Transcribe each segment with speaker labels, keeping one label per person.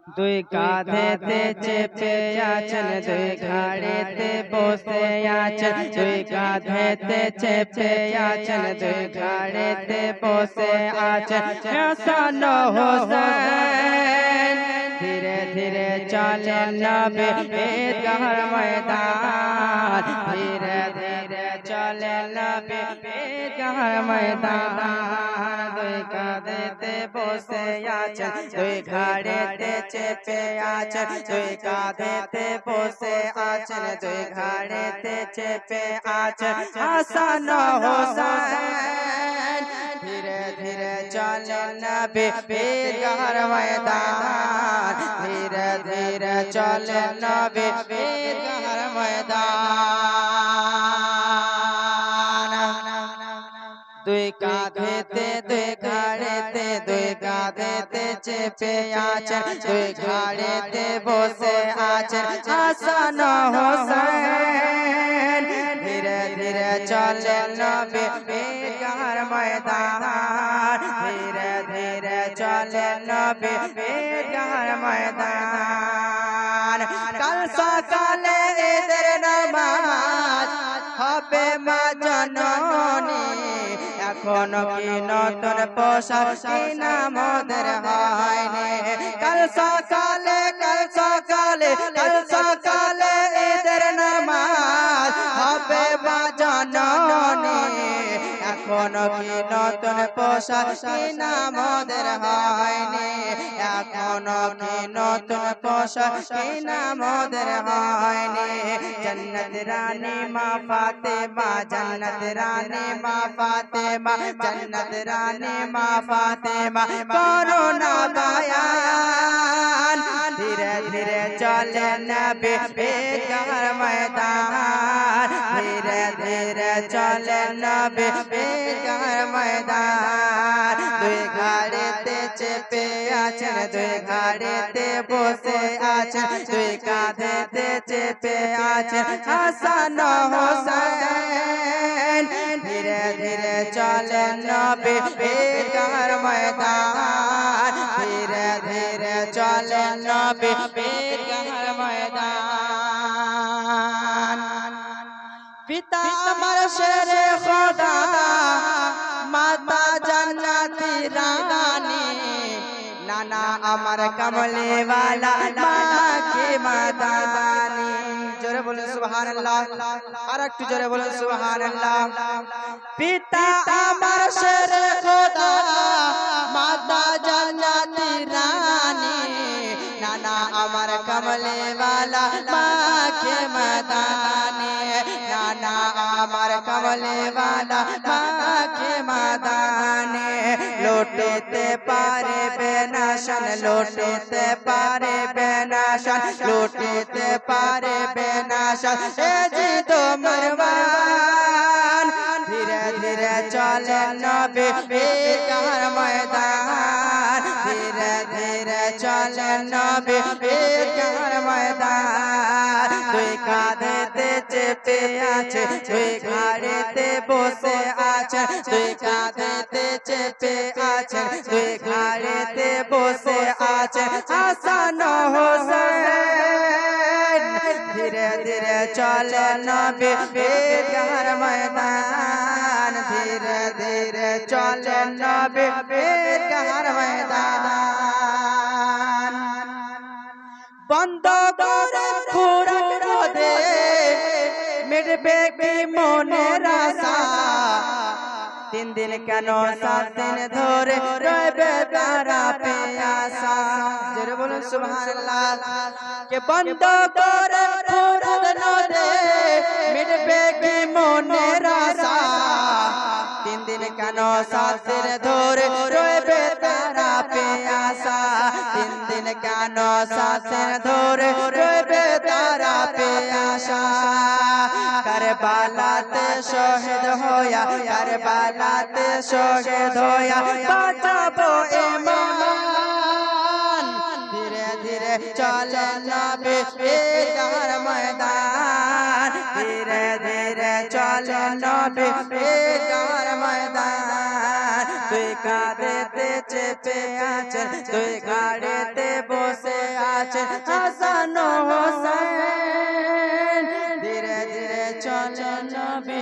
Speaker 1: দুই কাঁধেতে চেপে আছেন, দুই ঘাড়েতে বসে আছেন, দুই কাঁধেতে চেপে আছেন, দুই ঘাড়েতে বসে আছেন হাসান হোসেন। ধীরে ধীরে চলেন নবী ঈদগাহর ময়দান, ধীরে ধীরে চলেন নবী ঈদগাহর ময়দান। দুই কাঁধেতে বসে আছেন, দুই ঘাড়েতে চেপে আছেন, দুই কাঁধেতে বসে আছেন, দুই ঘাড়েতে চেপে আছেন হাসান হোসেন। ধীরে ধীরে চলেন নবী ঈদগাহর ময়দান, ধীরে ধীরে চলেন নবী ঈদগাহর ময়দান। দুই কাঁধেতে দুই ঘাড়েতে, দুই কাঁধেতে চেপে আছেন, দুই ঘাড়েতে বসে আছেন হাসান হোসেন। ধীরে ধীরে চলেন নবী ঈদগাহর ময়দান, ধীরে ধীরে চলেন নবী ঈদগাহর ময়দান। কাল সকালে ঈদের নামাজ হবে মা জননী, এখনো কি নতুন পোশাক কিনা মোদের হয়নি। কাল সকালে কাল সকালে কাল সকালে ঈদের নামাজ হবে মা জননী, এখনো কি নতুন পোশাক কিনা মোদের হয়নি, এখনো কি নতুন পোশাক কিনা মোদের হয়নি। জন্নত রানী মা ফাতেমা, জন্নত রানী মা ফাতেমা, জন্নত রানী মা ফাতেমা করো না বায়ান। ধীরে ধীরে চলেন নবী ঈদগাহর ময়দান, ধীরে ধীরে চলেন নবী ঈদগাহর ময়দান। দুই ঘাড়েতে চেপে আছেন, দুই ঘাড়েতে বসে আছেন, দুই কাঁধেতে চেপে আছেন হাসান হোসেন। ধীরে ধীরে চলেন নবী ঈদগাহর ময়দান, ধীরে ধীরে চলেন নবী ঈদগাহর ময়দান। পিতা আমার শেরে খোদা, মাতা জান্নাতি রানী, নানা আমার কমলে वाला माँ के मदानी। जोरे बोले सुबहानअल्लाह, और एकटू जोरे बोले सुबहानअल्लाह। पिता আমার শেরে খোদা, মাতা জান্নাতি রানী, নানা আমার কমলে वाला माँ के मदानी, नाना আমার কমলে वाला माँ के मदानी। লুটিতে পারবে না শান, লুটিতে পারবে না শান, লুটিতে পারবে না শান এজিদ মারওয়ান। ধীরে ধীরে চলেন নবী ঈদগাহর ময়দান, ধীরে ধীরে চলেন নবী ঈদগাহর ময়দান। দুই কাঁধেতে চেপে আছে, দুই ঘাড়েতে বসে আছে, দুই কাঁধেতে চেপে আছে, দুই ঘাড়েতে বসে আছে হাসান হোসেন। ধীরে ধীরে চলেন নবী ঈদগাহর ময়দান, ধীরে ধীরে চলেন নবী ঈদগাহর ময়দান। বন্ধ করে খুরাক রোদে মিটবে কি মনের আশা, তিন দিন কেন সাত দিন ধরে রইবে তারা পেয়াসা। জোরে বলুন সুবহানাল্লাহ। কে বন্ধ করে খুরাক রোদে মিটবে কি মনের আশা, তিন দিন কেন সাত দিন ধরে রইবে তারা পেয়াসা, তিন দিন কেন সাত দিন ধরে রইবে তারা পেয়াসা। কারবালাতে শহীদ হইয়া, কারবালাতে শহীদ হইয়া বাঁচাবো ঈমান। ধীরে ধীরে চলেন নবী ঈদগাহর ময়দান, ধীরে ধীরে চলেন নবী ঈদগাহর ময়দান। দুই কাঁধেতে চেপে আছেন, দুই ঘাড়েতে বসে আছে হাসান ও হোসেন ধীরে ধীরে চলে নবী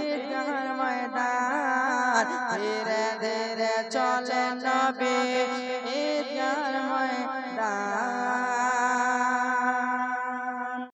Speaker 1: ঈদগাহর ময়দান ধীরে ধীরে চলে নবী